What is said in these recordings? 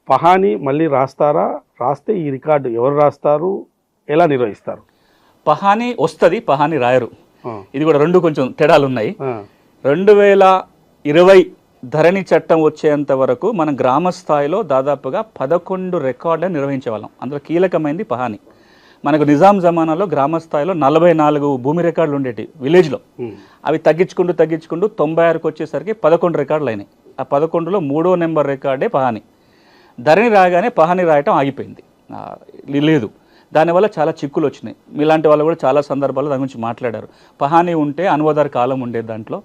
పహాని మళ్ళీ రాస్తారా? రాస్తే ఈ రికార్డు ఎవరు రాస్తారు, ఎలా నిర్వహిస్తారు? పహాని వస్తుంది, పహాని రాయరు. ఆ, ఇది కూడా రెండు కొంచెం తేడాలు ఉన్నాయి. ఆ, 2020 ధరణి చట్టం వచ్చేంత వరకు మనం గ్రామ స్థాయిలో దాదాపుగా 11 రికార్డులను నిర్వహించేవాళ్ళం. అందులో కీలకమైనది పహాని. మనకు నిజాం జమానాలో గ్రామ స్థాయిలో 44 భూమి రికార్డులు ఉండేవి విలేజ్లో. అవి తగ్గించుకుంటూ 96కి వచ్చేసరికి 11 రికార్డులు అయినాయి. ఆ 11లో 3వ నెంబర్ రికార్డే పహాని. ధరణి రాగానే పహాని రాయటం ఆగిపోయింది, లేదు. దానివల్ల చాలా చిక్కులు వచ్చినాయి. మీలాంటి వాళ్ళు కూడా చాలా సందర్భాల్లో దాని గురించి మాట్లాడారు. పహాని ఉంటే అనువాదార కాలం ఉండేది, దాంట్లో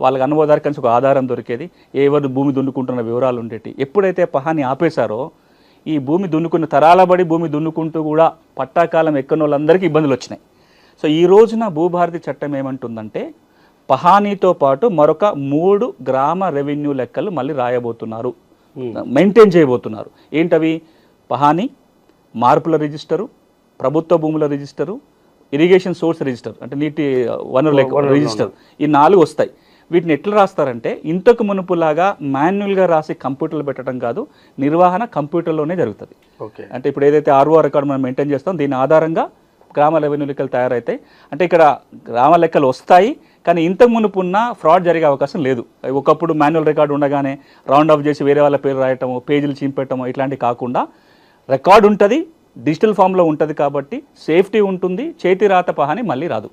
వాళ్ళకి అనువాదార కలిసి ఒక ఆధారం దొరికేది, ఎవరు భూమి దున్నుకుంటున్న వివరాలు ఉండేవి. ఎప్పుడైతే పహాని ఆపేశారో ఈ భూమి దున్నుకున్న తరాలబడి భూమి దున్నుకుంటూ కూడా పట్టాకాలం ఎక్కని వాళ్ళందరికీ ఇబ్బందులు వచ్చినాయి. సో ఈ రోజున భూభారతి చట్టం ఏమంటుందంటే పహానీతో పాటు మరొక 3 గ్రామ రెవెన్యూ లెక్కలు మళ్ళీ రాయబోతున్నారు, మెయింటైన్ చేయబోతున్నారు. ఏంటవి? పహాని, మార్పుల రిజిస్టరు, ప్రభుత్వ భూముల రిజిస్టరు, ఇరిగేషన్ సోర్స్ రిజిస్టర్ అంటే నీటి వనరుల రిజిస్టర్. ఈ 4 వస్తాయి. వీటిని ఎట్లా రాస్తారంటే ఇంతకు మునుపులాగా మాన్యువల్గా రాసి కంప్యూటర్లో పెట్టడం కాదు, నిర్వహణ కంప్యూటర్లోనే జరుగుతుంది. అంటే ఇప్పుడు ఏదైతే ఆర్ఓ రికార్డు మనం మెయింటైన్ చేస్తాం దీని ఆధారంగా గ్రామ రెవెన్యూ లెక్కలు తయారవుతాయి. అంటే ఇక్కడ గ్రామ లెక్కలు వస్తాయి, కానీ ఇంతకు మునుపున్న ఫ్రాడ్ జరిగే అవకాశం లేదు. ఒకప్పుడు మాన్యువల్ రికార్డు ఉండగానే రౌండ్ ఆఫ్ చేసి వేరే వాళ్ళ పేరు రాయటము, పేజీలు చింపెట్టము ఇట్లాంటివి కాకుండా రికార్డు ఉంటుంది, డిజిటల్ ఫామ్లో ఉంటుంది. కాబట్టి సేఫ్టీ ఉంటుంది, చేతి రాత పహాని మళ్ళీ రాదు.